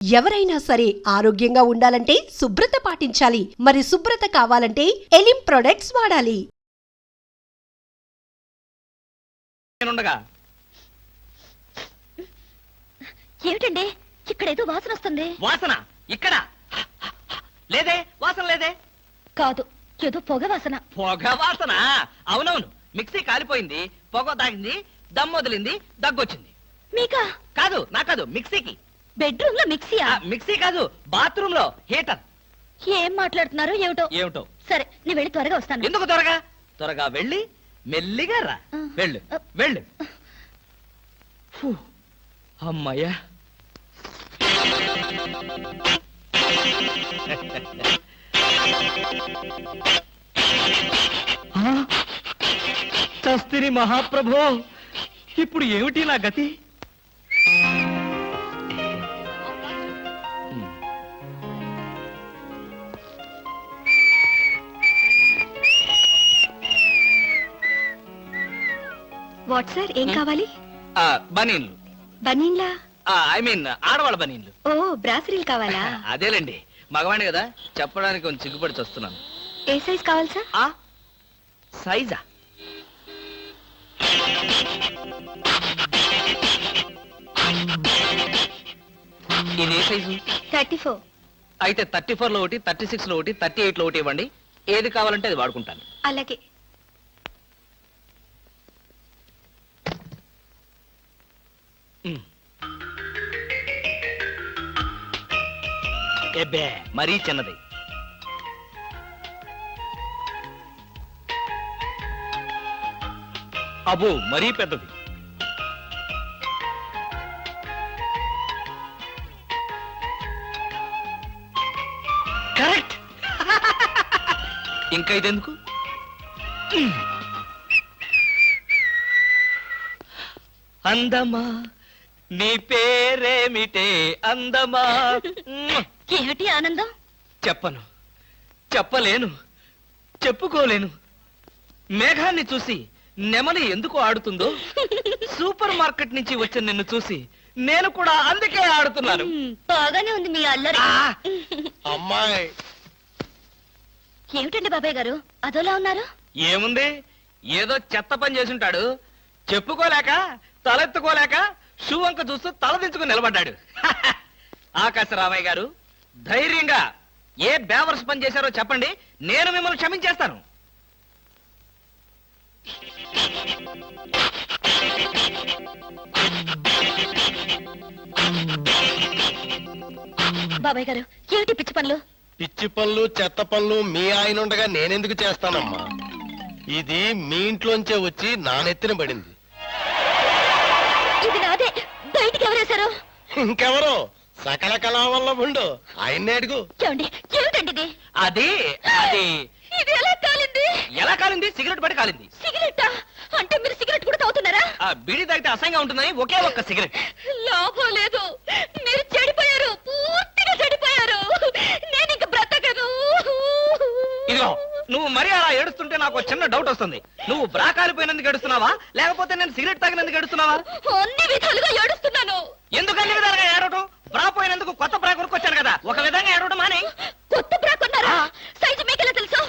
ఎవరైనా సరే ఆరోగ్యంగా ఉండాలంటే శుభ్రత పాటించాలి. మరి శుభ్రత కావాలంటే ఎలిం ప్రొడక్ట్స్ వాడాలి. ఏమిటండి ఇక్కడ ఏదో వాసన వస్తుంది? వాసన ఇక్కడ లేదే, వాసన లేదే. కాదు, ఏదో పొగ వాసన. పొగ వాసన? అవునవును, మిక్సీ కాలిపోయింది, పొగ తాగింది, దమ్ వదిలింది, దగ్గొచ్చింది. మీకా? కాదు, నా కాదు, మిక్సీకి. బెడ్రూమ్ లో మిక్సీయా? మిక్సీ కాదు, బాత్రూమ్ లో హీటర్. ఏం మాట్లాడుతున్నారు ఏమిటో? ఏమిటో. సరే, నీ వెళ్ళి త్వరగా వస్తాను. ఎందుకు త్వరగా? త్వరగా వెళ్ళి మెల్లిగా రా. వెళ్ళు వెళ్ళు. అమ్మయ్యా. చస్తిని మహాప్రభో, ఇప్పుడు ఏమిటి నా గతి? వాట్ సార్, ఏం కావాలి? బనీన్లు. బనీన్లా? ఐ మీన్ ఆడవాళ్ళ బనీన్లు. ఓ, బ్రాసరీలు కావాలా? అదేలేండి, మగవాణి కదా, చెప్పడానికి కొంచెం సిగ్గుపడి వస్తున్నాను. ఏ సైజ్ కావాలి సార్? సైజా? ఇది ఏ సైజు? 34. అయితే 34 లో ఒకటి, 36 లో ఒకటి, 38 లో ఒకటి ఇవ్వండి. ఏది కావాలంటే అది వాడుకుంటాను. అలాగే. ఎబ్బే, మరీ చిన్నది. అబ్బో, మరీ పెద్దది. కరెక్ట్. ఇంకా ఇదెందుకు? అందమా, నీ పేరేమిటే అందమా? ఏమిటి ఆనందం? చెప్పను, చెప్పలేను, చెప్పుకోలేను. మేఘాన్ని చూసి నెమలి ఎందుకు ఆడుతుందో, సూపర్ మార్కెట్ నుంచి వచ్చిన నిన్ను చూసి నేను కూడా అందుకే ఆడుతున్నాను. బాగానే ఉంది మీ అల్లరి. అమ్మాయి, ఏమిటండి బాబాయ్ గారు అదోలా ఉన్నారు? ఏముంది, ఏదో చెత్త పని చేసుంటాడు. చెప్పుకోలేక, తలెత్తుకోలేక షూ వంక చూస్తూ తలదించుకుని నిలబడ్డాడు. ఆకాశరామయ్య గారు, ధైర్యంగా ఏ బేవర్స్ పని చేశారో చెప్పండి, నేను మిమ్మల్ని క్షమించేస్తాను. బాబాయ్ గారు, ఏమిటి పిచ్చి పనులు? పిచ్చి పనులు, చెత్త పనులు మీ ఆయన ఉండగా నేనెందుకు చేస్తానమ్మా? ఇది మీ ఇంట్లోంచే వచ్చి నా నెత్తిన పడింది. ఇది నాదే, బయటికి ఎవరేశారు? ఇంకెవరో సకల కళా వల్ల ఉండు, ఆయన్నే అడుగు. ఏమండి, ఏమిటండి ఇది? అది అది ఇది ఎలా కాలింది? ఎలా కాలింది? సిగరెట్ పడి కాలింది. సిగరెట్టా? అంటే మీరు సిగరెట్ కూడా తాగుతున్నారా? బీడీ తాగితే అసహ్యంగా ఉంటుందని ఒకే ఒక్క సిగరెట్. లాభం లేదు, మీరు చెడిపోయారు, పూర్తిగా చెడిపోయారు. నేను ఇంక బ్రతకను. ఇదిగో, నువ్వు మరీ అలా ఏడుస్తుంటే నాకు చిన్న డౌట్ వస్తుంది. నువ్వు బ్రా కాలిపోయినందుకు ఏడుస్తున్నావా, లేకపోతే నేను సిగరెట్ తాగినందుకు ఏడుస్తున్నావా? అన్ని విధాలుగా ఏడుస్తున్నాను. ఎందుకు అన్ని విధాలుగా ఏడవటం? బ్రా పోయినందుకు కొత్త బ్రా కొనుక్కొచ్చాను కదా, ఒక విధంగా ఏడవడం మానే. కొత్త బ్రా కొన్నారా? సైజు మీకెలా తెలుసు?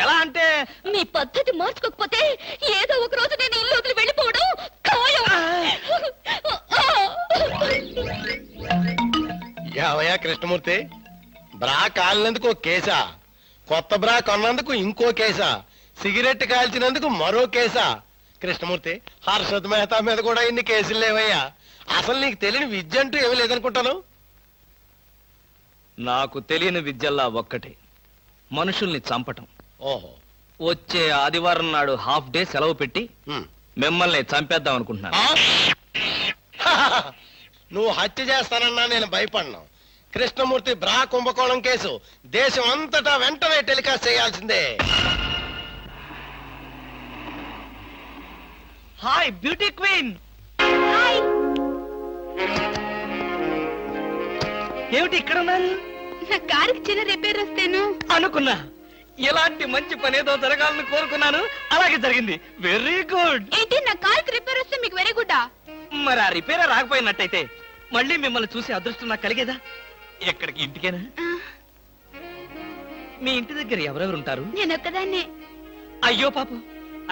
ఎలా అంటే, మీ పద్ధతి మార్చుకోకపోతే ఏదో ఒక రోజు నేను ఇల్లు వదిలి వెళ్ళిపోవడం ఖాయం. యావయ్యా కృష్ణమూర్తి, బ్రా కాలినందుకు ఒక కేసా, కొత్త బ్రా కొన్నందుకు ఇంకో కేసా, సిగరెట్ కాల్చినందుకు మరో కేసా? కృష్ణమూర్తి, హర్షద్ మెహతా మీద కూడా ఇన్ని కేసులు లేవయ్యా. అసలు నీకు తెలియని విద్య అంటూ ఏమీ లేదనుకుంటాను. నాకు తెలియని విద్యల్లా ఒక్కటే, మనుషుల్ని చంపటం. ఓహో, వచ్చే ఆదివారం నాడు హాఫ్ డే సెలవు పెట్టి మిమ్మల్ని చంపేద్దాం అనుకుంటున్నాను. నువ్వు హత్య చేస్తానన్నా నేను భయపడ్ను. కృష్ణమూర్తి బ్రా కుంభకోణం కేసు దేశం అంతటా వెంటనే టెలికాస్ట్ చేయాల్సిందే. Hi beauty queen. ఏమిటి ఇక్కడ ఉన్నారు? నా కారుకి చిన్న రిపేర్ వస్తేను అనుకున్నా, ఇలాంటి మంచి పని ఏదో జరగాలని కోరుకున్నాను, అలాగే జరిగింది. Very good. ఏంటి, నా కారుకి రిపేర్ వస్తే మీకు వెరీ గుడ్? మరి ఆ రిపేర్ రాకపోయినట్టయితే మళ్ళీ మిమ్మల్ని చూసి అదృష్టం నాకు కలిగేదా? ఎక్కడికి? ఇంటికేనా? ఆ, మీ ఇంటి దగ్గర ఎవరెవరు ఉంటారు? నేను ఒక్కదాన్నే. అయ్యో పాపం,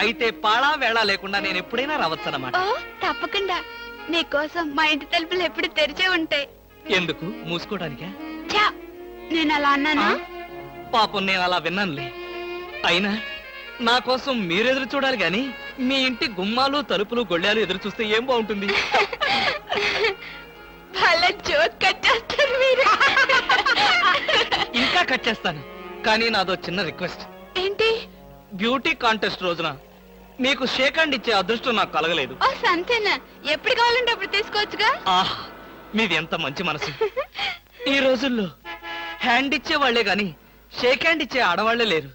అయితే పాళా వేళ లేకుండా నేను ఎప్పుడైనా రావచ్చన్నమాట. ఓ తప్పకుండా. నీకోసం మా ఇంటి తలుపులు ఎప్పుడు తెరిచే ఉంటాయి. ఎందుకు? మూసుకోవడానికా? చా, నేను అలా అన్నానా? పాపం నేను అలా విన్నానులే. అయినా నా కోసం మీరెదురు చూడాలి గాని మీ ఇంటి గుమ్మాలు తలుపులు గొళ్ళాలు ఎదురు చూస్తే ఏం బాగుంటుంది? వాళ్ళ జోక్ కట్టేస్తారు మీరు. ఇంకా కట్ చేస్తాను, కానీ నాదో చిన్న రిక్వెస్ట్. ఏంటి? బ్యూటీ కాంటెస్ట్ రోజున మీకు షేక్ హ్యాండ్ ఇచ్చే అదృష్టం నాకు కలగలేదు. ఓ సంతేనా? ఎప్పుడు కావాలంటే అప్పుడు తీసుకోవచ్చుగా. ఆహ్, మీది ఎంత మంచి మనసు. ఈ రోజుల్లో హ్యాండ్ ఇచ్చే వాళ్లే గాని షేక్ హ్యాండ్ ఇచ్చే ఆడవాళ్లే లేరు.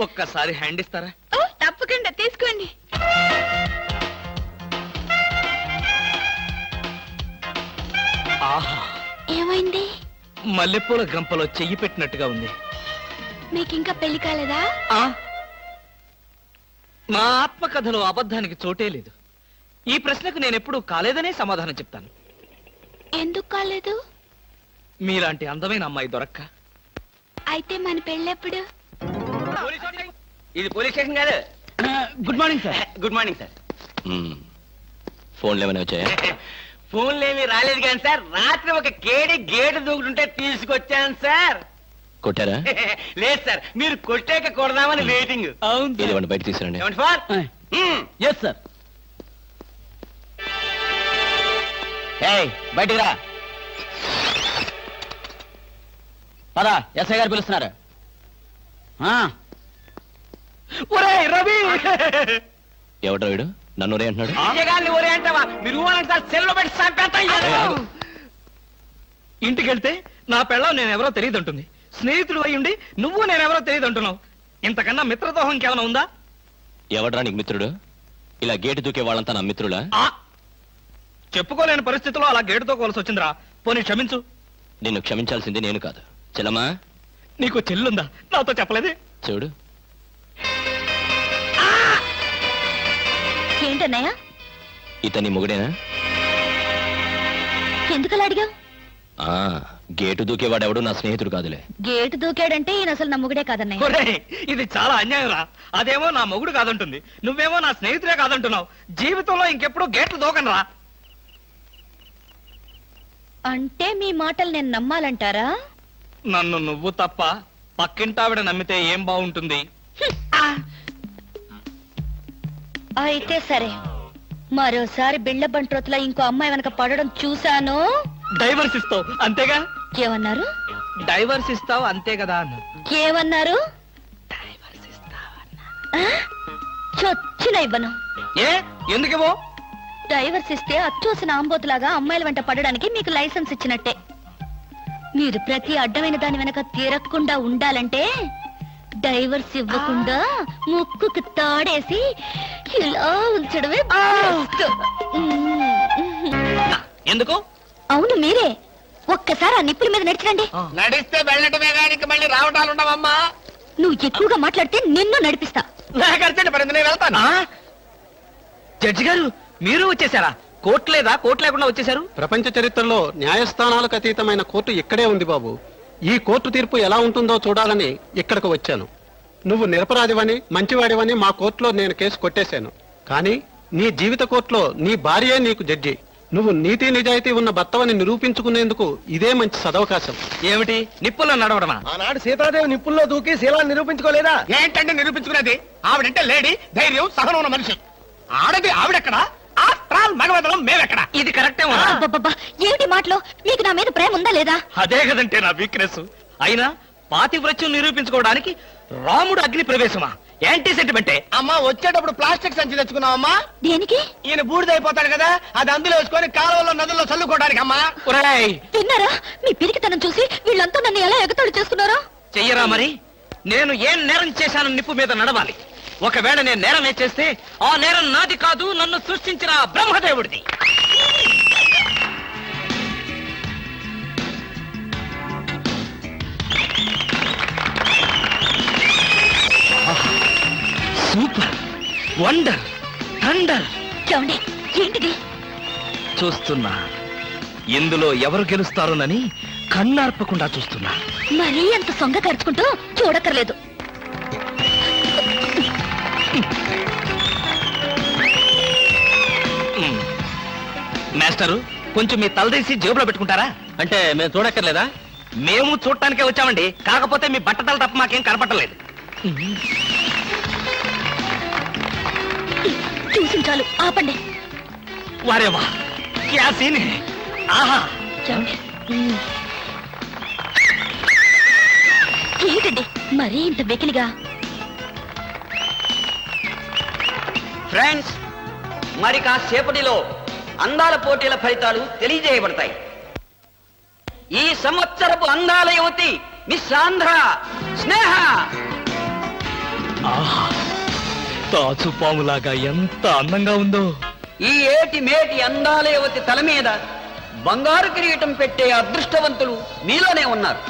ఒక్కసారి హ్యాండ్ ఇస్తారా? ఓ తప్పకుండా తీసుకోండి. ఆహా, ఏమైంది? మల్లెపూల గంపలో చెయ్యి పెట్టినట్టుగా ఉంది. మీకింకా పెళ్లి కాలేదా? ఆ నా ఆత్మకథలో అబద్ధానికి చోటే లేదు. ఈ ప్రశ్నకు నేనెప్పుడు కాలేదనే సమాధానం చెప్తాను. ఎందుకు కాలేదు? మీలాంటి అందమైన అమ్మాయి దొరక్క. అయితే మన పెళ్ళెప్పుడు? ఇది పోలీస్ స్టేషన్ కాదు. Good morning sir. Good morning sir. ఫోన్లు ఏమైనా వచ్చాయా? ఫోన్లు ఏమీ రాలేదు కానీ సార్, రాత్రి ఒక కేడి గేటు దూకుతుంటే తీసుకొచ్చాను సార్. కొట్టారా? లేదు సార్, మీరు కొట్టాక కొడదామని వెయిటింగ్. ఏదేమన్నా బయట తీసుకురండి. ఏమండి సార్? Yes sir. బయటికి రా. పద, ఎస్ఐ గారు పిలుస్తున్నారు. ఒరేయ్ రవి! ఎవడో వీడు నన్ను ఒరే అంటున్నాడు. గారిని ఒరే అంటావా? మీరు ఊరంటే సార్ సెల్లో పెట్టి చంపేస్తాం. ఇంటికెళ్తే నా పెళ్ళం నేనెవరో తెలియదు అంటుంది. స్నేహితుడు అయ్యుండి నువ్వు నేనెవరో తెలియదు అంటున్నావు. ఇంతకన్నా మిత్రదోహం ఇంకేమైనా ఉందా? ఎవడ్రా నీకు మిత్రుడు? ఇలా గేటు దూకే వాళ్ళంతా నా మిత్రులా? ఆ చెప్పుకోలేని పరిస్థితిలో అలా గేటుతో కోల్సి వచ్చిందిరా. పోనీ క్షమించు. నిన్ను క్షమించాల్సింది నేను కాదు. చెల్లమ్మా, నీకు చెల్లుందా? నాతో చెప్పలేదే. చూడు, ఏంటన్నయ్య? ఇతని మొగుడేనా? ఎందుకలా అడిగావు? ఆ గేటు దూకేవాడెవడు నా స్నేహితుడు కాదులే. గేటు దూకాడంటే ఈయన అసలు నా మొగుడే కాదన్నయ్య. ఒరేయ్, ఇది చాలా అన్యాయం రా. అదేమో నా మొగుడు కాదంటుంది, నువ్వేమో నా స్నేహితుడే కాదంటున్నావు. జీవితంలో ఇంకెప్పుడు గేట్లు దూకనరా. అంటే మీ మాటలు నేను నమ్మాలంటారా? నన్ను నువ్వు తప్ప పక్కింటావిడ నమ్మితే ఏం బాగుంటుంది? అయితే సరే, మరోసారి బిళ్ళ బంట్రోతులా ఇంకో అమ్మాయి వెనక పడడం చూశాను. డైవర్స్ ఇస్తావు అంతేగా? ఏమన్నారు? డైవర్స్ ఇస్తావు అంతే కదా అన్న. ఏమన్నారు? ఆ? చొచ్చిన ఇవ్వను. ఏ ఎందుకేమో? డైవర్స్ ఇస్తే అచ్చోసిన ఆంబోతులాగా అమ్మాయిల వెంట పడడానికి మీకు లైసెన్స్ ఇచ్చినట్టే. మీరు ప్రతి అడ్డమైన దాని వెనక తిరగకుండా ఉండాలంటే డైవర్స్ ఇవ్వకుండా ముక్కుకు తాడేసి ఇలా ఉంచడమే best. ఎందుకు? అవును మీరే. ఒక్కసారి ఆ నిప్పుల మీద నడిచిరండి. నడిస్తే వెళ్ళటమే కానీ మళ్ళీ రావటాలు ఉండవమ్మా. నువ్వు ఎక్కువగా మాట్లాడితే నిన్ను నడిపిస్తా. నాకు అర్చండి పడింది, నేను వెళ్తాను. జడ్జి గారు మీరు వచ్చేసారా? కోర్టు లేదా? కోర్టు లేకుండా వచ్చేసారు? ప్రపంచ చరిత్రలో న్యాయస్థానాలకు అతీతమైన కోర్టు ఇక్కడే ఉంది బాబు. ఈ కోర్టు తీర్పు ఎలా ఉంటుందో చూడాలని ఇక్కడికి వచ్చాను. నువ్వు నిరపరాధివని మంచివాడివని మా కోర్టులో నేను కేసు కొట్టేశాను. కానీ నీ జీవిత కోర్టులో నీ భార్యే నీకు జడ్జి. నువ్వు నీతి నిజాయితీ ఉన్న భర్తవని నిరూపించుకునేందుకు ఇదే మంచి సదవకాశం. ఏమిటి నిప్పుల్లో నడవడమా? ఆనాడు సీతాదేవి నిప్పుల్లో దూకి శీలాన్ని నిరూపించుకోలేదా? ఏంటంటే నిరూపించుకునేది? ఆవిడంటే లేడీ, ధైర్యం, సహనం ఉన్న మనిషి. ఆడది ఆవిడెక్కడ? After all మగవదలం మేమెక్కడ? ఇది కరెక్టే ఉన్నా? అబ్బబ్బబ్బా, ఏమిటి మాటలో? మీకు నా మీద ప్రేమ ఉందా లేదా? అదే కదంటే నా వీక్నెస్. అయినా పాతివ్రత్యం నిరూపించుకోవడానికి రాముడు అగ్ని ప్రవేశమా? యాంటీ సెంటిమెంటే. అమ్మా, వచ్చేటప్పుడు ప్లాస్టిక్ సంచి తెచ్చుకున్నావమ్మా. దేనికి? ఈయన బూడిదైపోతాడు కదా, అది అందులో వేసుకొని కాలువలో నదుల్లో చల్లుకోవడానికి అమ్మా. ఒరేయ్, విన్నారా? మీ పిరికితనం చూసి వీళ్ళంతా నన్ను ఎలా ఎగతాళి చేస్తున్నారో. చెయ్యరా మరి? నేను ఏం నేరం చేశాను నిప్పు మీద నడవాలి. ఒకవేళ నేను నేరం చేస్తే ఆ నేరం నాది కాదు, నన్ను సృష్టించిన ఆ బ్రహ్మదేవుడిది. Super, wonder, thunder. ఏమండి, ఏంటిది? చూస్తున్నా ఇందులో ఎవరు గెలుస్తారోనని కన్నార్పకుండా చూస్తున్నా. మరీ అంత సొంగ ఖర్చుకుంటూ చూడక్కర్లేదు. మాస్టరు, కొంచెం మీ తలదీసి జేబులో పెట్టుకుంటారా? అంటే మేము చూడక్కర్లేదా? మేము చూడటానికే వచ్చామండి, కాకపోతే మీ బట్టతల తప్ప మాకేం కనపట్టలేదు. చూసి చాలు, ఆపండి. వారేవా, క్యా సీన్ హై. ఆహా, ఏంటండి మరీ ఇంత వెకిలిగా? ఫ్రెండ్స్, మరి కాసేపటిలో అందాల పోటీల ఫలితాలు తెలియజేయబడతాయి. ఈ సంవత్సరపు అందాల యువతి మిస్ ఆంధ్ర స్నేహ. ఆహా, తాచు పాములాగా ఎంత అందంగా ఉందో. ఈ ఏటి మేటి అందాల యువతి తల మీద బంగారు కిరీటం పెట్టే అదృష్టవంతులు మీలోనే ఉన్నారు.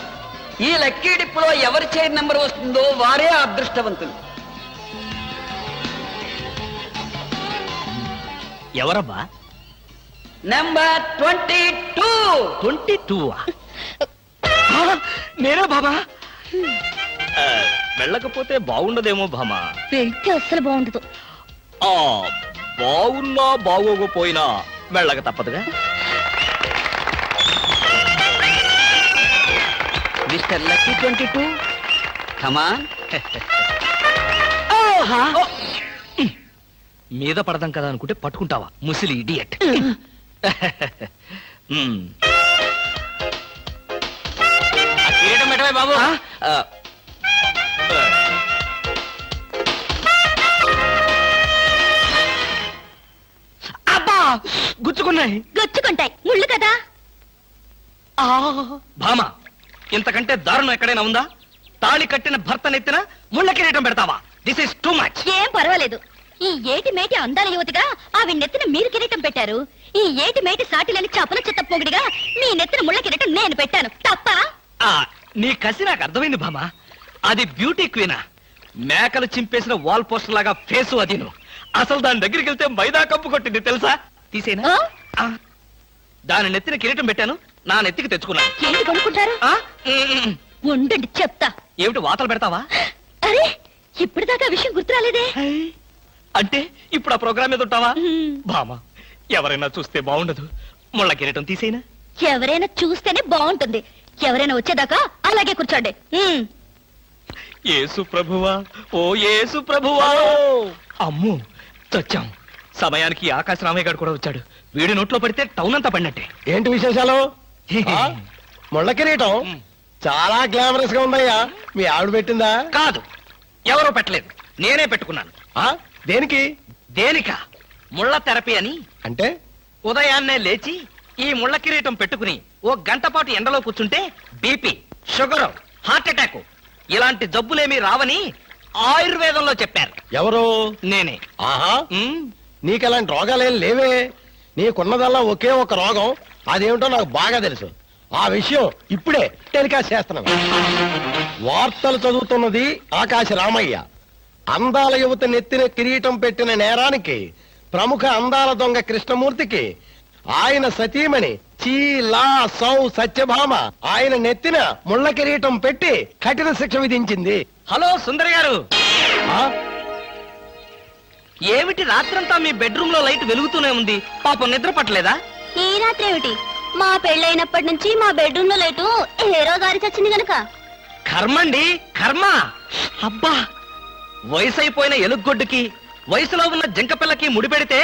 ఈ లక్కీ డిప్పులో ఎవరి చైర్ నెంబర్ వస్తుందో వారే ఆ అదృష్టవంతులు. ఎవరబ్బా? నెంబర్ 22. 22. నేనే బాబా. వెళ్ళకపోతే బాగుండదేమో భామా. వెళ్తే అస్సలు బాగుండదు. ఆ, బాగున్నా బాగోకపోయినా వెళ్ళక తప్పదుగా. మిస్టర్ లక్కీ 22, కమాన్. మీద పడదాం కదా అనుకుంటే పట్టుకుంటావా, ముసిలి ఇడియట్. కిరీటం పెట్టవే బాబు. అబ్బా, గుచ్చుకున్నాయి. గొచ్చుకుంటాయి, ముళ్ళు కదా. భామ, ఇంతకంటే దారుణం ఎక్కడైనా ఉందా? తాళి కట్టిన భర్త నెత్తిన ముళ్ళ కిరీటం పెడతావా? This is too much. ఏం పర్వాలేదు. ఈ ఏటి మేటి అందాల యువతిగా ఆవి నెత్తిన మీరు కిరీటం పెట్టారు. ఈ ఏటి మేటి సాటిలని చపల చెత్త పొగిడిగా మీ నెత్తిన ముళ్ళ కిరీటం నేను పెట్టాను. తప్ప? నీ కసి నాకు అర్థమైంది భామ. అది బ్యూటీ క్వీనా? మేకలు చింపేసిన వాల్ పోస్టర్ లాగా ఫేసు అది. అసలు దాని దగ్గరికి వెళ్తే మైదా కప్పు కొట్టింది తెలుసా? తీసేనా? ఆ? దాని నెత్తిన కిరీటం పెట్టాను, నా నెత్తికి తెచ్చుకున్నాను. ఏంటి కొనుక్కుంటారు? ఉండండి చెప్తా. ఏమిటి వాతలు పెడతావా? అరే, ఇప్పటిదాకా విషయం గుర్తురాలేదే. అంటే ఇప్పుడు ఆ ప్రోగ్రామ్ మీద ఉంటావా? మ్మ్. భామ, ఎవరైనా చూస్తే బాగుండదు. ముళ్ళ కిరీటం తీసేనా? ఎవరైనా చూస్తేనే బాగుంటుంది. ఎవరైనా వచ్చేదాకా అలాగే కూర్చోండి. యేసు ప్రభువా, ఓ యేసు ప్రభువా. అమ్ము, చచ్చాం. సమయానికి ఆకాశ రామయ్య గారు కూడా వచ్చాడు. వీడి నోట్లో పడితే టౌన్ అంతా పడినట్టే. ఏంటి విశేషాలు? ఆ? ముళ్ళ కిరీటం చాలా గ్లామరస్ గా ఉందయ్యా. మీ ఆవిడ పెట్టిందా? కాదు, ఎవరో పెట్టలేదు, నేనే పెట్టుకున్నాను. ఆ? దేనికి? దేనిక? ముళ్ళ థెరపీ అని. అంటే ఉదయాన్నే లేచి ఈ ముళ్ళ కిరీటం పెట్టుకుని ఓ గంట పాటు ఎండలో కూర్చుంటే బీపీ, షుగర్, హార్ట్ అటాక్ ఇలాంటి జబ్బులేమీ రావని ఆయుర్వేదంలో చెప్పారు. ఎవరు? నేనే. ఆహా, ఉమ్, నీకు అలాంటి రోగాలేం లేవే. నీకున్నదల్లా ఒకే ఒక రోగం. అదేమిటో నాకు బాగా తెలుసు. ఆ విషయం ఇప్పుడే టెలికాస్ట్ చేస్తున్నాను. వార్తలు చదువుతున్నది ఆకాశ రామయ్య. అందాల యువత నెత్తిన కిరీటం పెట్టిన నేరానికి ప్రముఖ అందాల దొంగ కృష్ణమూర్తికి ఆయన సతీమణి చీలా సౌ సత్యభామ ఆయన నెత్తిన ముళ్ళ కిరీటం పెట్టి కఠిన శిక్ష విధించింది. హలో సుందరి గారు, ఆ? ఏమిటి రాత్రంతా మీ బెడ్రూమ్ లో లైట్ వెలుగుతూనే ఉంది? పాపం నిద్ర పట్టలేదా? ఈ రాత్రి ఏమిటి? మా పెళ్ళైనప్పటి నుంచి మా బెడ్రూమ్ లో లేటు హీరో గారి చచ్చింది గనక. కర్మండి, కర్మ. అబ్బా, వయసు అయిపోయిన ఎలుగొడ్డుకి వయసులో ఉన్న జంకపిల్లకి ముడిపెడితే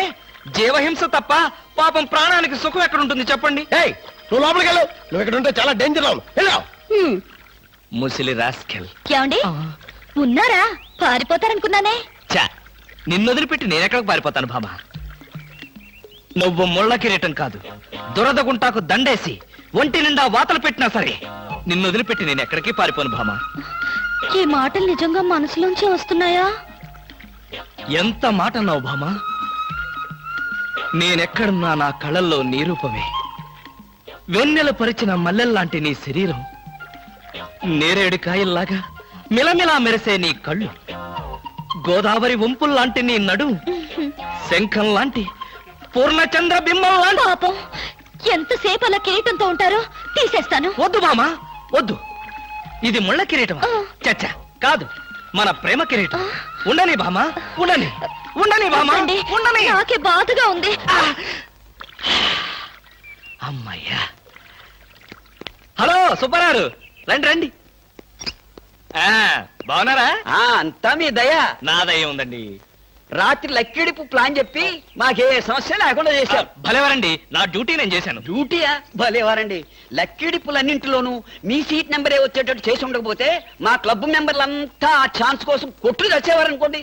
జీవహింస తప్ప పాపం ప్రాణానికి సుఖం ఎక్కడుంటుంది చెప్పండి? ఏయ్, నువ్వు లోపలికి వెళ్ళు. నువ్వు ఇక్కడ ఉంటే చాలా డేంజర్ లో ఉన్నావు. ముసిలి రాస్కెల్. ఏమండి ఉన్నారా? పారిపోతారనుకున్నానే. చా, నిన్నొదిలిపెట్టి నేనెక్కడికి పారిపోతాను బాబా? నువ్వు ముళ్ళ కిరీటం కాదు, దురద గుంటాకు దండేసి ఒంటి నిండా వాతలు పెట్టినా సరే నిన్నొదిలిపెట్టి నేను ఎక్కడికి పారిపోను భామా. ఈ మాటలు నిజంగా మనసులోంచి వస్తున్నాయా? ఎంత మాట అన్నావు భామా. నేనెక్కడున్నా నా కళ్ళల్లో నీ రూపమే. వెన్నెల పరిచిన మల్లెల్లాంటి నీ శరీరం, నేరేడు కాయల్లాగా మిలమిలా మెరిసే నీ కళ్ళు, గోదావరి వంపుల్లాంటి నీ నడు, శంఖం లాంటి పూర్ణచంద్ర బింబం లాంటి. పాపం, ఎంతసేపు అలా కిరీటంతో ఉంటారో తీసేస్తాను. వద్దు బామా వద్దు. ఇది ముళ్ళ కిరీటమా? చచ్చా కాదు, మన ప్రేమ కిరీటం. ఉండని బామా, ఉండని ఉండని బామా, వద్దండి. ఉండని. నాకే బాధగా ఉంది. అమ్మయ్యా. హలో సుబ్బారావు, రండి రండి. బాగున్నారా? అంతా మీ దయ. నా దయ ఉందండి. రాత్రి లక్కిడిపు ప్లాన్ చెప్పి మాకే సమస్య లేకుండా చేశారు. భలేవారండి, నా డ్యూటీ నేను చేశాను. డ్యూటీయా? భలేవారండి. లక్కిడిపులన్నింటిలోనూ మీ సీట్ నెంబరే వచ్చేటట్టు చేసి ఉండకపోతే మా క్లబ్ మెంబర్లంతా ఆ ఛాన్స్ కోసం కొట్టులు వచ్చేవారనుకోండి.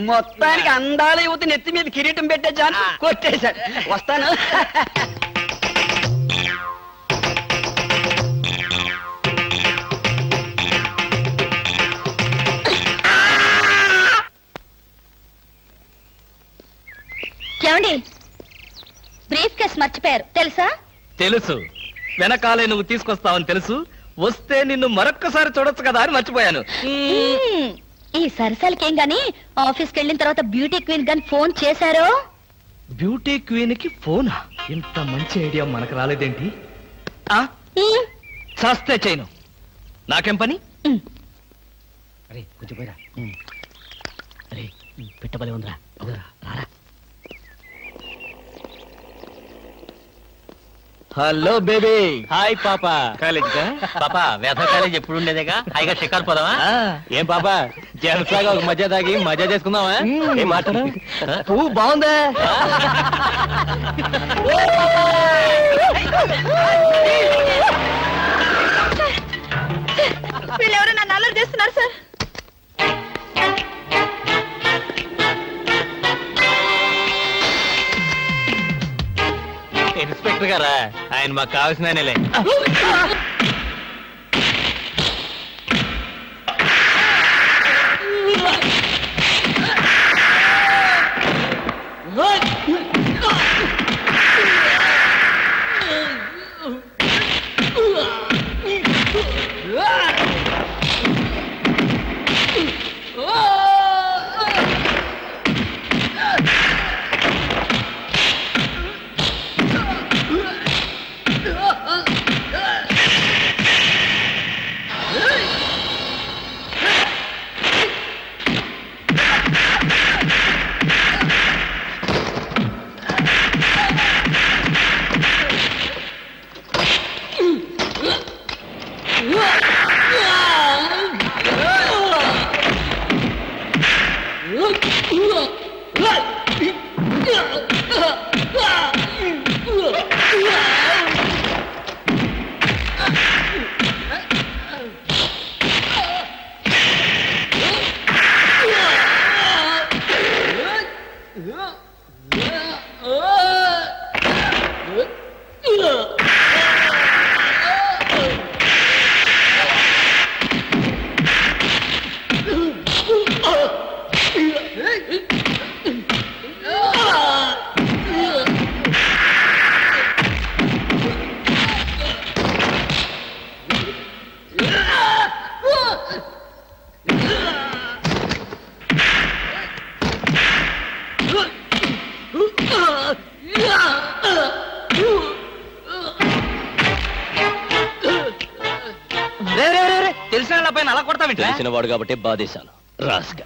మొత్తానికి అందాల యువతి నెత్తి మీద కిరీటం పెట్టే ఛాన్స్ కొట్టేశారు. వస్తాను. ఏమండి, బ్రీఫ్ కేస్ మర్చిపోయారు తెలుసా? తెలుసు, వెనకాలే నువ్వు తీసుకొస్తావని తెలుసు. వస్తే నిన్ను మరొక్కసారి చూడొచ్చు కదా అని మర్చిపోయాను. ఈ సరసాలకేం గాని ఆఫీస్కి వెళ్ళిన తర్వాత బ్యూటీ క్వీన్ గాని ఫోన్ చేశారో? బ్యూటీ క్వీన్ కి ఫోనా? ఇంత మంచి ఐడియా మనకు రాలేదేంటి? చేస్తే చేయను, నాకేం పని? అరే కొంచెం పోయిరా. అరే పెట్టబలే ఉందిరా. రారా. Hello baby. హాయ్ పాపా. కాలేజ్ పాపా వేద కాలేజ్ ఎప్పుడు ఉండేదేగా. హాయిగా షికారు పోదామా? ఏం పాపా జలసాగా ఒక మధ్య తాగి మజా చేసుకుందామా? ఏం మాట్లాడు. పువ్వు బాగుందా? వీళ్ళెవరో నన్ను అల్లరి చేస్తున్నారు సార్. ఇన్స్పెక్టర్ గారా? ఆయన మాకు కావాల్సిన ఆయనలే. తెలిసిన వాళ్ళ పైన అలా కొడతావింటే? తెలిసిన వాడు కాబట్టి బాధేశాను. రాస్గా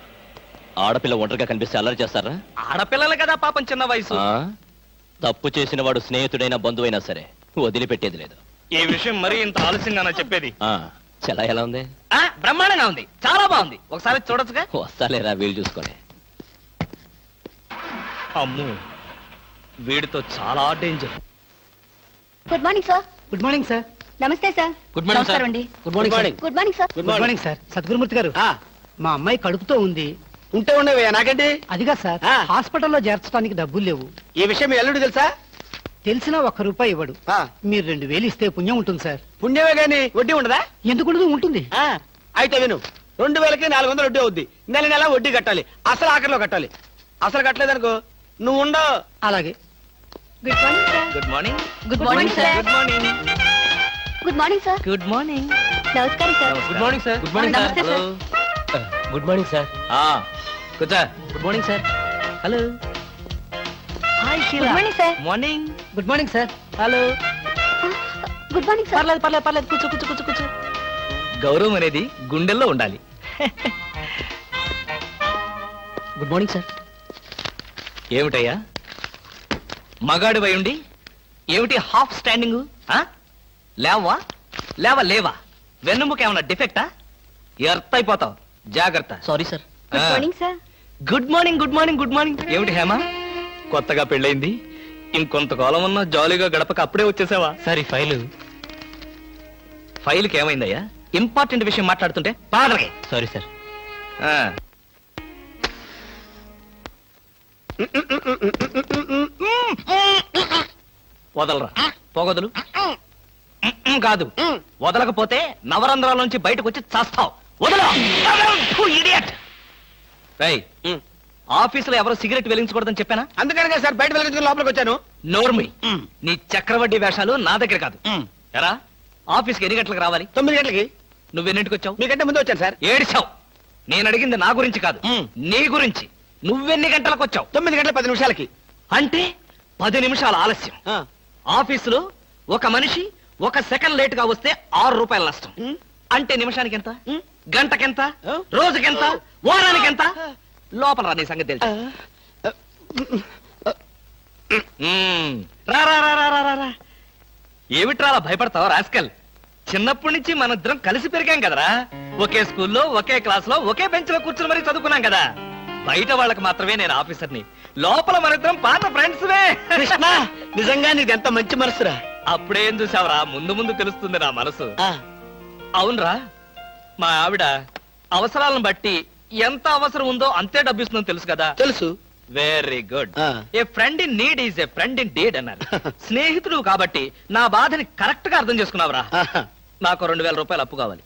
ఆడపిల్ల ఒంటరిగా కనిపిస్తే అల్లరి చేస్తారా? ఆడపిల్లలు కదా పాపం, చిన్న వయసు. తప్పు చేసిన వాడు స్నేహితుడైనా బంధువైనా సరే వదిలిపెట్టేది లేదు. ఈ విషయం మరీ ఇంత ఆలస్యంగా చెప్పేది. చలా ఎలా ఉంది? బ్రహ్మాండంగా ఉంది, చాలా బాగుంది. ఒకసారి చూడొచ్చుగా? వస్తాలేరా వీలు చూసుకొని. అమ్ము, వీడితో చాలా danger. Good morning sir. Good morning sir. నమస్తే సార్. Good morning sir. నమస్కారం అండి. Good morning sir. Good morning sir. Good morning sir. Sadgurumurthy గారు, మా అమ్మాయి కడుపుతో ఉంది. ఉంటే ఉండేవయ్యా నాకండి. అదిగా సార్, హాస్పిటల్లో చేర్చడానికి డబ్బులు లేవు. ఈ విషయం మీ అల్లుడు తెలుసా? తెలిసినా ₹1 ఇవ్వడు. మీరు 2000 ఇస్తే పుణ్యం ఉంటుంది సార్. పుణ్యమే గాని వడ్డీ ఉండదా? ఎందుకుండదు, ఉంటుంది. అయితే విను, 2000కి 400 వడ్డీ అవుద్ది. నెల నెల వడ్డీ కట్టాలి. అసలు ఆఖరిలో కట్టాలి. అసలు కట్టలేదనుకో నువ్వు ఉండవు. అలాగే. Good morning sir. Good morning. Good morning sir. Good morning. Good morning sir. Good morning. నమస్కారం sir. Good morning sir. Good morning నమస్తే సార్. Good morning sir. కూర్చో. Good morning sir. Hello. Hi good morning sir. Morning. Good morning sir. Hello. Good morning sir. పర్లేదు పర్లేదు పర్లేదు కూర్చో కూర్చో కూర్చో కూర్చో. గౌరవం అనేది గుండెల్లో ఉండాలి. Good morning sir. ఏమిటయ్యా మగాడి వై ఉండి ఏమిటి హాఫ్ స్టాండింగ్? లేవా లేవా లేవా? వెన్నుముక ఏమన్నా డిఫెక్టా? ఎర్త్ అయిపోతావు, జాగ్రత్త. Sorry sir. Good morning sir. Good morning good morning good morning. ఏమిటి హేమ, కొత్తగా పెళ్ళైంది, ఇంకొంతకాలం ఉన్న జాలీగా గడపక అప్పుడే వచ్చేసావా? సారీ ఫైల్కి ఏమైందయ్యా? ఇంపార్టెంట్ విషయం మాట్లాడుతుంటే పాదలకి. Sorry sir. వదలరా, పొగదులు. కాదు, వదలకపోతే నవరంధ్రాల నుంచి బయటకు వచ్చి చస్తావు. వదల. ఆఫీసులో ఎవరో సిగరెట్ వెలిగించకూడదని చెప్పానా? అందుకనే సార్ బయట వెళ్ళి లోపలికి వచ్చాను. నోర్మి, నీ చక్రవడ్డీ వేషాలు నా దగ్గర కాదు. ఎరా, ఆఫీస్కి ఎన్ని గంటలకు రావాలి? 9 గంటలకి. నువ్వెన్నింటికి వచ్చావు? మీకంటే ముందు వచ్చాను సార్. ఏడిచావు. నేను అడిగింది నా గురించి కాదు, నీ గురించి. నువ్వెన్ని గంటలకు వచ్చావు? 9 గంటల 10 నిమిషాలకి. అంటే 10 నిమిషాల ఆలస్యం. ఆఫీసులో ఒక మనిషి 1 సెకండ్ లేట్ గా వస్తే 6 రూపాయల నష్టం. అంటే నిమిషానికి ఎంత? గంటకెంత? రోజుకెంత? వారానికి ఎంత? లోపల రా, నీ సంగతి తెలుసు. రా రా రా రా రా రా. ఏమిట్రా అలా భయపడతావు రాస్కల్? చిన్నప్పటి నుంచి మనిద్దరం కలిసి పెరిగాం కదరా. ఒకే స్కూల్లో, ఒకే క్లాస్ లో, ఒకే బెంచ్ లో కూర్చుని మరీ చదువుకున్నాం కదా. బయట వాళ్ళకి మాత్రమే నేను ఆఫీసర్ని, లోపల మనిద్దరం పాత ఫ్రెండ్స్. కృష్ణ, నిజంగా నీది ఎంత మంచి మనసురా. అప్పుడేం చూసావురా, ముందు ముందు తెలుస్తుంది నా మనసు. అవునరా, మా ఆవిడ అవసరాలను బట్టి ఎంత అవసరం ఉందో అంతే డబ్బిస్తుందని తెలుసు కదా. తెలుసు. Very good. A friend in need is a friend in deed అన్నారు. స్నేహితుడు కాబట్టి నా బాధని కరెక్ట్ గా అర్థం చేసుకున్నావురా. నాకు 2000 రూపాయలు అప్పు కావాలి.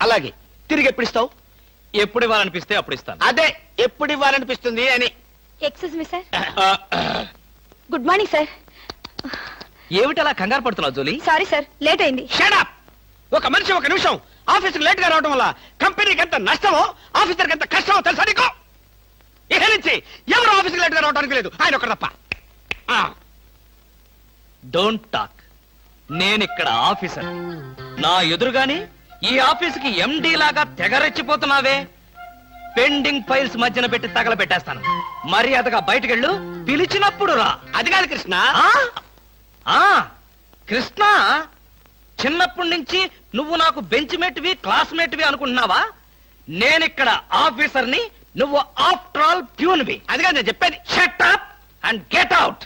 అలాగే, తిరిగి ఎప్పుడు ఇస్తావు? ఎప్పుడు ఇవ్వాలనిపిస్తే అప్పుడు ఇస్తాను. అదే, ఎప్పుడు ఇవ్వాలనిపిస్తుంది అని. Excuse me sir. Good morning sir. ఏమిటి అలా కంగారు పడుతున్నావు జోలీ? సారీ సార్, లేట్ అయింది. Shut up! ఒక మనిషి 1 నిమిషం ఆఫీసుకు లేట్ గా రావడం వల్ల కంపెనీకి ఎంత నష్టమో, ఆఫీసర్కి ఎంత కష్టమో తెలుసా నీకు? ఇహ నుంచి ఎవరు ఆఫీసుకు లేట్ గా రావడానికి లేదు, ఆయన ఒకరు తప్ప. Don't talk. నేనిక్కడ ఆఫీసర్. నా ఎదురుగానే ఈ ఆఫీసుకి ఎండి లాగా తెగరెచ్చిపోతున్నావే. పెండింగ్ ఫైల్స్ మధ్యన పెట్టి తగలబెట్టేస్తాను. మర్యాదగా బయటకెళ్ళు, పిలిచినప్పుడు రా. అది కాదు కృష్ణ. కృష్ణ, చిన్నప్పటి నుంచి నువ్వు నాకు బెంచ్ మేట్వి, క్లాస్మేట్వి అనుకుంటున్నావా? నేనిక్కడ ఆఫీసర్ని, నువ్వు ఆఫ్టర్ ఆల్ ప్యూన్వి. అది కాదు నేను చెప్పేది. Shut up and get out.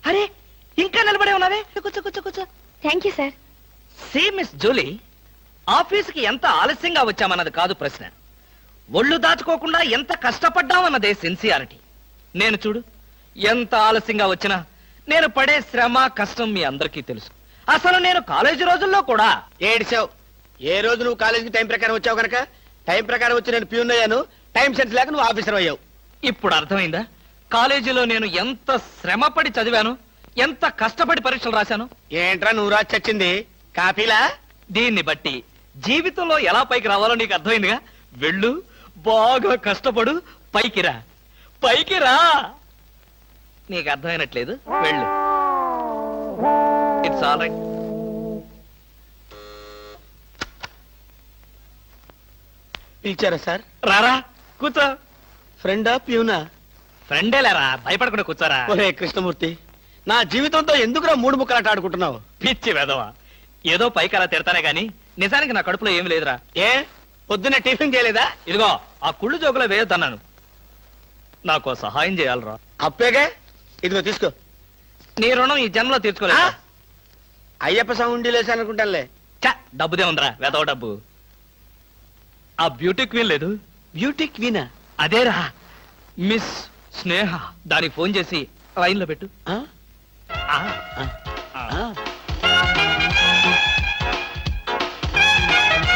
అరే, ఇంకా నిలబడే ఉన్నావే? కూర్చో కూర్చో కూర్చో. Thank you sir. See miss Julie, ఆఫీసుకి ఎంత ఆలస్యంగా వచ్చామన్నది కాదు ప్రశ్న. ఒళ్ళు దాచుకోకుండా ఎంత కష్టపడ్డామన్నదే సిన్సియారిటీ. నేను చూడు, ఎంత ఆలస్యంగా వచ్చినా నేను పడే శ్రమ, కష్టం మీ అందరికీ తెలుసు. అసలు నేను కాలేజీ రోజుల్లో కూడా ఏడిచావు. ఏ రోజు నువ్వు కాలేజీకి టైం ప్రకారం వచ్చావు కనుక టైం ప్రకారం వచ్చి నేను ప్యూన్ అయ్యాను. టైం సెన్స్ లేక నువ్వు ఆఫీసర్ అయ్యావు. ఇప్పుడు అర్థమైందా కాలేజీలో నేను ఎంత శ్రమపడి చదివాను, ఎంత కష్టపడి పరీక్షలు రాశాను? ఏంట్రా నువ్వు రాసి చచ్చింది? కాపీలా? దీన్ని బట్టి జీవితంలో ఎలా పైకి రావాలో నీకు అర్థమైందిగా. వెళ్ళు, బాగా కష్టపడు, పైకి రా. పైకి రా. నీకు అర్థమైనట్లేదు, వెళ్ళు. It's all right. పిలిచారా సార్? రారా, కూర్చో. ఫ్రెండా ప్యూనా? ఫ్రెండే లేరా, భయపడకుండా కూర్చోరా. ఒరే కృష్ణమూర్తి, నా జీవితంతో ఎందుకురా 3 ముక్కలాట ఆడుకుంటున్నావు? పిచ్చి వెదవా, ఏదో పైకి అలా తిడతానే గాని నిజానికి నా కడుపులో ఏమి లేదురా. ఏ పొద్దున్న టిఫిన్ చేయలేదా? ఇదిగో ఆ కుళ్ళు జోకులో వేయొద్దన్నాను. నాకు సహాయం చేయాలరా. అప్పేగా, ఇదిగో తీసుకో. నీ రుణం ఈ జన్మలో తీర్చుకోలేదు. అయ్యప్ప సౌండి లేసానుకుంటానులే. డబ్బుదే ఉందిరా, వెదవ డబ్బు. ఆ బ్యూటీ క్వీన్ లేదు? బ్యూటీ క్వీనా? అదేరా, మిస్ స్నేహ. దానికి ఫోన్ చేసి లైన్ లో పెట్టు.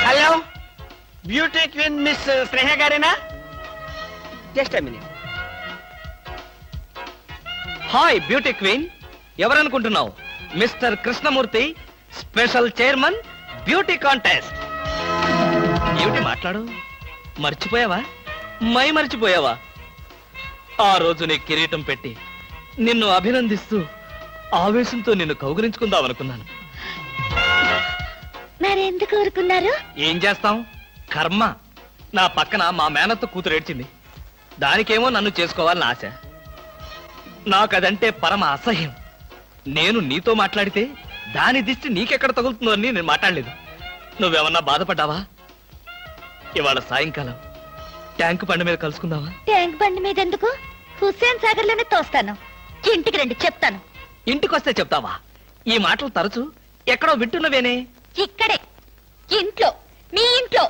Hello, beauty queen Miss Sneha గారేనా? Just minute. Hi beauty queen, ఎవరనుకుంటున్నావు? Mister Krishnamurthy, special chairman, beauty contest. ఏమిటి మాట్లాడు? మర్చిపోయావా? మర్చిపోయావా? ఆ రోజు నీ కిరీటం పెట్టి నిన్ను అభినందిస్తూ ఆవేశంతో నిన్ను కౌగిలించుకుందాం అనుకున్నాను. మరెందుకు కోరుకున్నారు? ఏం చేస్తాం, కర్మ. నా పక్కన మా మేనత్త కూతురు ఏడ్చింది. దానికేమో నన్ను చేసుకోవాలని ఆశ. నాకదంటే పరమ అసహ్యం. నేను నీతో మాట్లాడితే దాని దిష్టి నీకెక్కడ తగులుతుందో అని నేను మాట్లాడలేదు. నువ్వేమన్నా బాధపడ్డావా? ఇవాళ సాయంకాలం ట్యాంకు బండి మీద కలుసుకుందావా? ట్యాంక్ బండి మీద ఎందుకు? హుస్సేన్ సాగర్ లోనే తోస్తాను. ఇంటికి రండి, చెప్తాను. ఇంటికొస్తే చెప్తావా? ఈ మాటలు తరచు ఎక్కడో వింటున్నవేనే. ఇక్కడే, ఇంట్లో, మీ ఇంట్లో.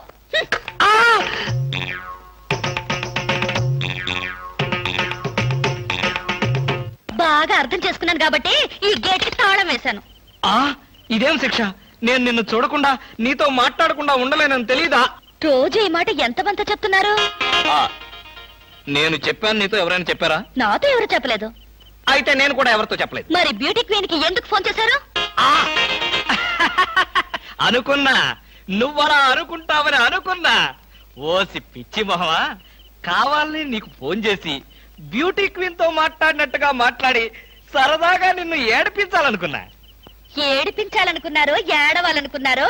బాగా అర్థం చేసుకున్నాను కాబట్టి ఈ గేట్ కి తాళం వేశాను. ఆ ఇదేం శిక్ష? నేను నిన్ను చూడకుండా నీతో మాట్లాడకుండా ఉండలేనని తెలీదా? రోజు ఈ మాట ఎంతమంత చెప్తున్నారు? ఆ, నేను చెప్పాను, నీతో ఎవరైనా చెప్పారా? నాతో ఎవరు చెప్పలేదు. అయితే నేను కూడా ఎవరితో చెప్పలేదు. మరి బ్యూటీ క్వీన్ కి ఎందుకు ఫోన్ చేశారు? ఆ! అనుకున్నా, నువ్వలా అనుకుంటావని అనుకున్నా. ఓసి పిచ్చి మొహమా, కావాలని నీకు ఫోన్ చేసి బ్యూటీ క్వీన్ తో మాట్లాడినట్టుగా మాట్లాడి సరదాగా నిన్ను ఏడిపించాలనుకున్నా. ఏడిపించాలనుకున్నారో ఏడవాలనుకున్నారో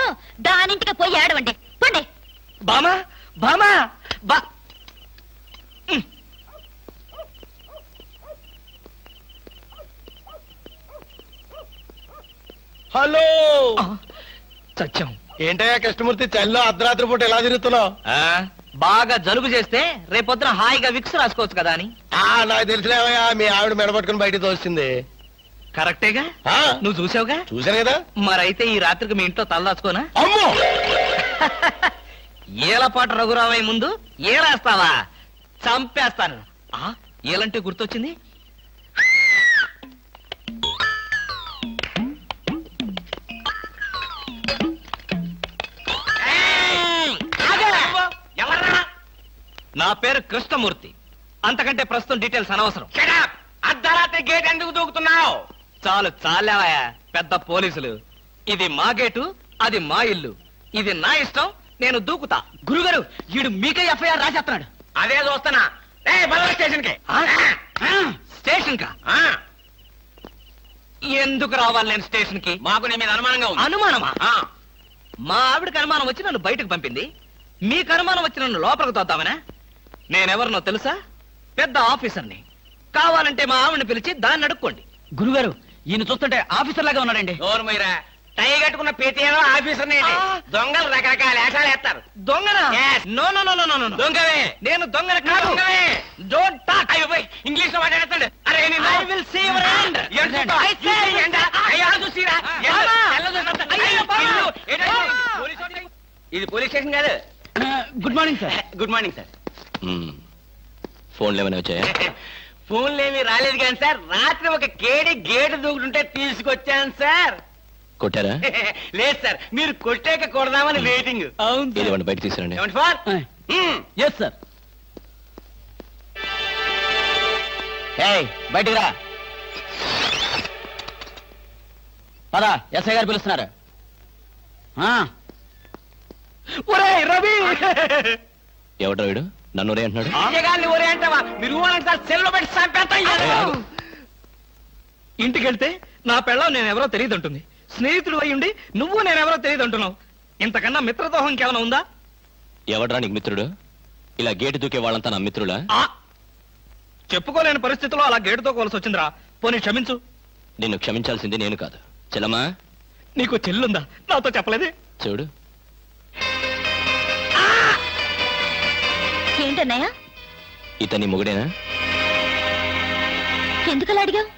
దానింటికి పోయి ఏడవండి. పండి. బామా బామా బా హలో. సత్యం. ఏంటయ్యా కృష్ణమూర్తి, చల్లో అర్ధరాత్రి పూట ఎలా తిరుగుతున్నావు? బాగా జలుబు చేస్తే రేపొద్దున హాయిగా విక్స్ రాసుకోవచ్చు కదా అని. నాకు తెలిసినవయ్యా, మీ ఆవిడ మెడపట్టుకుని బయటికి తోస్తుంది. కరెక్టేగా? ఆ, నువ్వు చూసావుగా? చూశాను కదా. మరైతే ఈ రాత్రికి మీ ఇంట్లో తలదాచుకోనా? అమ్మో, ఏలపాటు రఘురామయ్య ముందు ఏలేస్తావా? చంపేస్తాను. ఏలంటే గుర్తొచ్చింది. నా పేరు కృష్ణమూర్తి. అంతకంటే ప్రస్తుతం డీటెయిల్స్ అనవసరం. అర్ధరాత్రి గేట్ ఎందుకు దూకుతున్నావు? చాలు చాలేవయ్యా, పెద్ద పోలీసులు. ఇది మా గేటు, అది మా ఇల్లు. ఇది నా ఇష్టం, నేను దూకుతా. గురుగారు, వీడు మీకే ఎఫ్ఐఆర్ రాసేస్తున్నాడు. అదే చూస్తున్నా. స్టేషన్ కి. స్టేషన్ కా? ఎందుకు రావాలి నేను స్టేషన్ కి? మాకు నీ మీద అనుమానంగా ఉంది. అనుమానమా? మా ఆవిడకి అనుమానం వచ్చి నన్ను బయటకు పంపింది. మీకు అనుమానం వచ్చి నన్ను లోపలికి తోద్దామనా? నేనెవరినో తెలుసా? పెద్ద ఆఫీసర్ని. కావాలంటే మా ఆవిడని పిలిచి దాన్ని అడుక్కోండి. గురుగారు, ఈయన చూస్తుంటే ఆఫీసర్ లాగా ఉన్నాడండి. డోర్ మీరా. టై కట్టుకున్న పేటీఎం ఆఫీసర్ దొంగలు రకరకాల వేషాలు వేస్తారు. దొంగనా? Yes. No no no no no no. దొంగవే. నేను దొంగన కాదు. Don't talk. అయ్యో పోయి ఇంగ్లీష్ లో మాట్లాడతాడు. అరే I will see your hand. I say. చూసిరా ఇది పోలీస్ స్టేషన్ కాదు. Good morning sir. Good morning sir. ఫోన్లు ఏమైనా వచ్చాయా? ఫోన్లు ఏమీ రాలేదు కానీ సార్, రాత్రి ఒక గేటు దూకుంటుంటే తీసుకొచ్చాను సార్. కొట్టారా? లేదు సార్, మీరు కొట్టాక కొడదామని వెయిటింగ్. ఏదేమంటే బయట తీసుకురండి. ఏమండి ఫార్? Yes sir. బయటికి రా. పదా, ఎస్ఐ గారు పిలుస్తున్నారు. ఒరేయ్ రవి, ఎవడ్రా వీడు? నన్ను ఒరే అంటున్నాడు. విజయగారిని ఒరే అంటావా? మీరు ఊరంటే సార్ సెల్లో పెట్టి చంపేస్తాం. ఇంటికెళ్తే నా పెళ్ళం నేనెవరో తెలియదంటుంది. స్నేహితుడు అయ్యుండి నువ్వు నేనెవరో తెలియదంటున్నావు. ఇంతకన్నా మిత్రదోహం ఇంకేమైనా ఉందా? ఎవడ్రా నీకు మిత్రుడు? ఇలా గేటు దూకే వాళ్ళంతా నా మిత్రులా? చెప్పుకోలేని పరిస్థితిలో అలా గేటుతో కోల్సి వచ్చిందిరా. పోనీ క్షమించు. నిన్ను క్షమించాల్సింది నేను కాదు. చెల్లమ్మా, నీకు చెల్లుందా? నాతో చెప్పలేదే. చూడు, ఏంటన్నయ్య? ఇతని మొగుడేనా? ఎందుకలా అడిగావు?